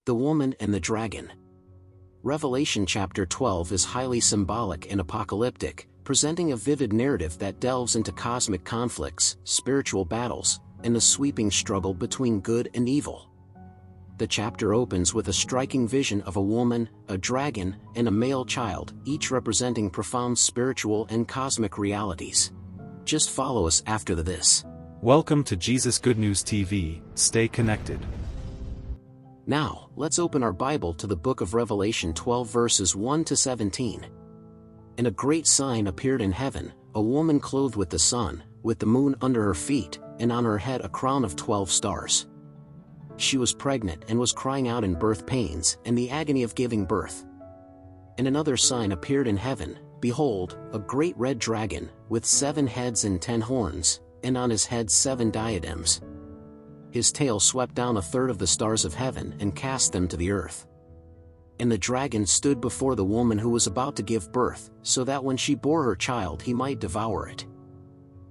The Woman and the Dragon. Revelation chapter 12 is highly symbolic and apocalyptic, presenting a vivid narrative that delves into cosmic conflicts, spiritual battles, and the sweeping struggle between good and evil. The chapter opens with a striking vision of a woman, a dragon, and a male child, each representing profound spiritual and cosmic realities. Just follow us after this. Welcome to Jesus Good News TV. Stay connected. Now, let's open our Bible to the book of Revelation 12 verses 1 to 17. And a great sign appeared in heaven, a woman clothed with the sun, with the moon under her feet, and on her head a crown of 12 stars. She was pregnant and was crying out in birth pains and the agony of giving birth. And another sign appeared in heaven, behold, a great red dragon, with 7 heads and 10 horns, and on his head 7 diadems. His tail swept down a third of the stars of heaven and cast them to the earth. And the dragon stood before the woman who was about to give birth, so that when she bore her child he might devour it.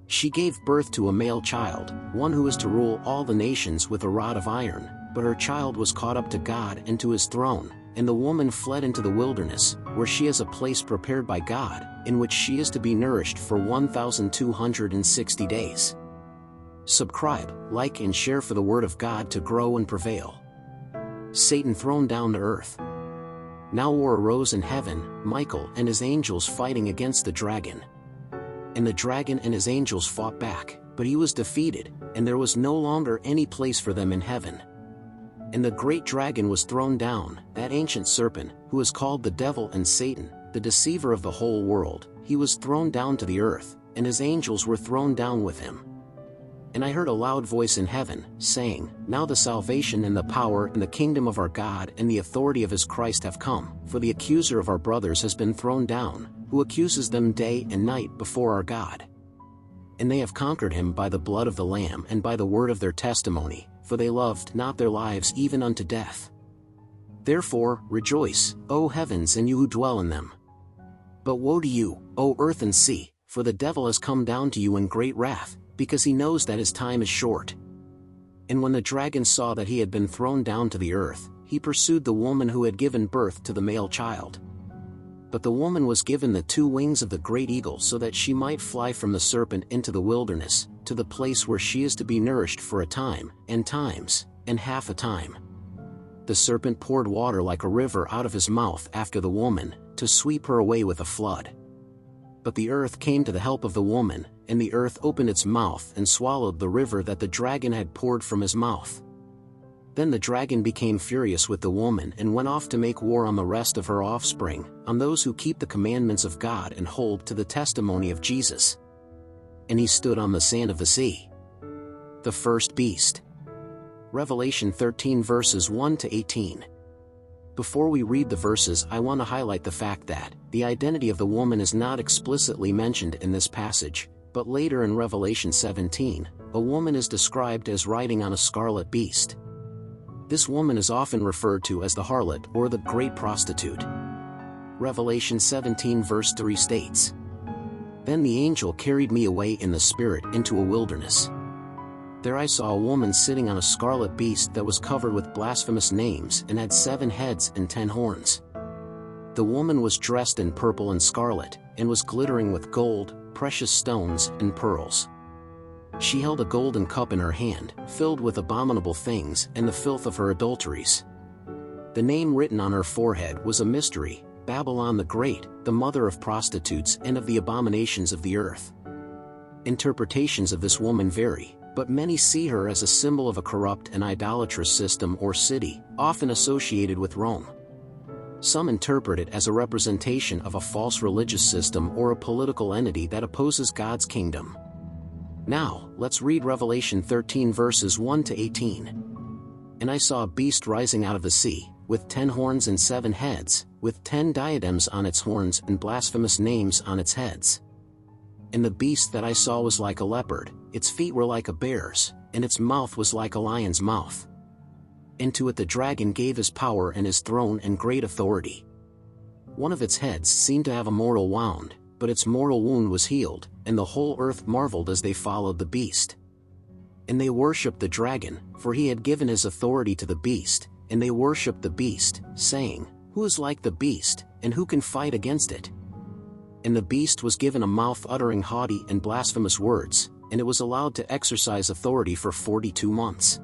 She gave birth to a male child, one who is to rule all the nations with a rod of iron, but her child was caught up to God and to his throne, and the woman fled into the wilderness, where she has a place prepared by God, in which she is to be nourished for 1,260 days. Subscribe, like and share for the word of God to grow and prevail. Satan thrown down to earth. Now war arose in heaven, Michael and his angels fighting against the dragon. And the dragon and his angels fought back, but he was defeated, and there was no longer any place for them in heaven. And the great dragon was thrown down, that ancient serpent, who is called the devil and Satan, the deceiver of the whole world. He was thrown down to the earth, and his angels were thrown down with him. And I heard a loud voice in heaven, saying, Now the salvation and the power and the kingdom of our God and the authority of his Christ have come, for the accuser of our brothers has been thrown down, who accuses them day and night before our God. And they have conquered him by the blood of the Lamb and by the word of their testimony, for they loved not their lives even unto death. Therefore, rejoice, O heavens and you who dwell in them. But woe to you, O earth and sea, for the devil has come down to you in great wrath, because he knows that his time is short. And when the dragon saw that he had been thrown down to the earth, he pursued the woman who had given birth to the male child. But the woman was given the 2 wings of the great eagle so that she might fly from the serpent into the wilderness, to the place where she is to be nourished for a time, and times, and half a time. The serpent poured water like a river out of his mouth after the woman, to sweep her away with a flood. But the earth came to the help of the woman, and the earth opened its mouth and swallowed the river that the dragon had poured from his mouth. Then the dragon became furious with the woman and went off to make war on the rest of her offspring, on those who keep the commandments of God and hold to the testimony of Jesus. And he stood on the sand of the sea. The first beast. Revelation 13 verses 1 to 18. Before we read the verses, I want to highlight the fact that the identity of the woman is not explicitly mentioned in this passage, but later in Revelation 17, a woman is described as riding on a scarlet beast. This woman is often referred to as the harlot or the great prostitute. Revelation 17 verse 3 states, Then the angel carried me away in the spirit into a wilderness. There I saw a woman sitting on a scarlet beast that was covered with blasphemous names and had 7 heads and 10 horns. The woman was dressed in purple and scarlet, and was glittering with gold, precious stones, and pearls. She held a golden cup in her hand, filled with abominable things and the filth of her adulteries. The name written on her forehead was a mystery, Babylon the Great, the mother of prostitutes and of the abominations of the earth. Interpretations of this woman vary, but many see her as a symbol of a corrupt and idolatrous system or city, often associated with Rome. Some interpret it as a representation of a false religious system or a political entity that opposes God's kingdom. Now, let's read Revelation 13 verses 1 to 18. And I saw a beast rising out of the sea, with 10 horns and 7 heads, with 10 diadems on its horns and blasphemous names on its heads. And the beast that I saw was like a leopard, its feet were like a bear's, and its mouth was like a lion's mouth. And to it the dragon gave his power and his throne and great authority. One of its heads seemed to have a mortal wound, but its mortal wound was healed, and the whole earth marveled as they followed the beast. And they worshipped the dragon, for he had given his authority to the beast, and they worshipped the beast, saying, "Who is like the beast, and who can fight against it?" And the beast was given a mouth uttering haughty and blasphemous words, and it was allowed to exercise authority for 42 months.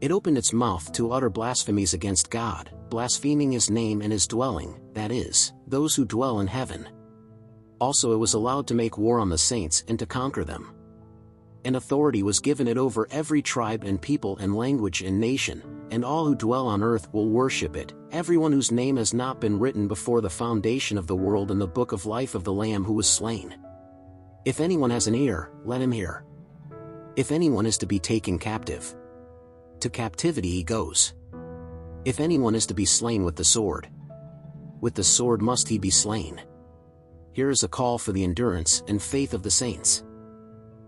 It opened its mouth to utter blasphemies against God, blaspheming his name and his dwelling, that is, those who dwell in heaven. Also it was allowed to make war on the saints and to conquer them. And authority was given it over every tribe and people and language and nation, and all who dwell on earth will worship it, everyone whose name has not been written before the foundation of the world in the book of life of the Lamb who was slain. If anyone has an ear, let him hear. If anyone is to be taken captive, to captivity he goes. If anyone is to be slain with the sword must he be slain. Here is a call for the endurance and faith of the saints.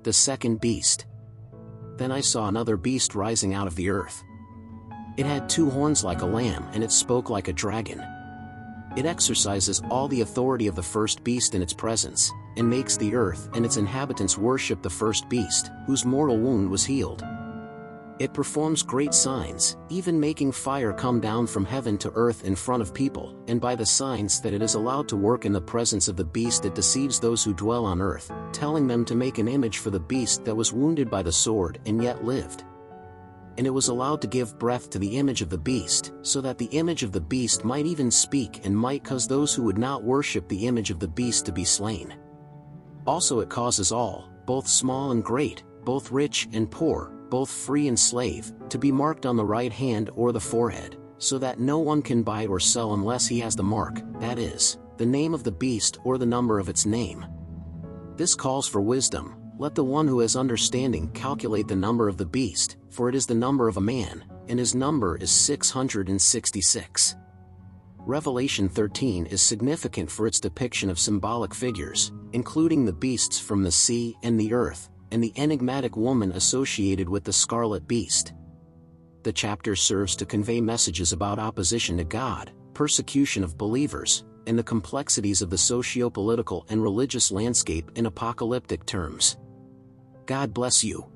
The second beast. Then I saw another beast rising out of the earth. It had 2 horns like a lamb, and it spoke like a dragon. It exercises all the authority of the first beast in its presence, and makes the earth and its inhabitants worship the first beast, whose mortal wound was healed. It performs great signs, even making fire come down from heaven to earth in front of people, and by the signs that it is allowed to work in the presence of the beast it deceives those who dwell on earth, telling them to make an image for the beast that was wounded by the sword and yet lived. And it was allowed to give breath to the image of the beast, so that the image of the beast might even speak and might cause those who would not worship the image of the beast to be slain. Also it causes all, both small and great, both rich and poor, both free and slave, to be marked on the right hand or the forehead, so that no one can buy or sell unless he has the mark, that is, the name of the beast or the number of its name. This calls for wisdom. Let the one who has understanding calculate the number of the beast, for it is the number of a man, and his number is 666. Revelation 13 is significant for its depiction of symbolic figures, including the beasts from the sea and the earth, and the enigmatic woman associated with the scarlet beast. The chapter serves to convey messages about opposition to God, persecution of believers, and the complexities of the socio-political and religious landscape in apocalyptic terms. God bless you.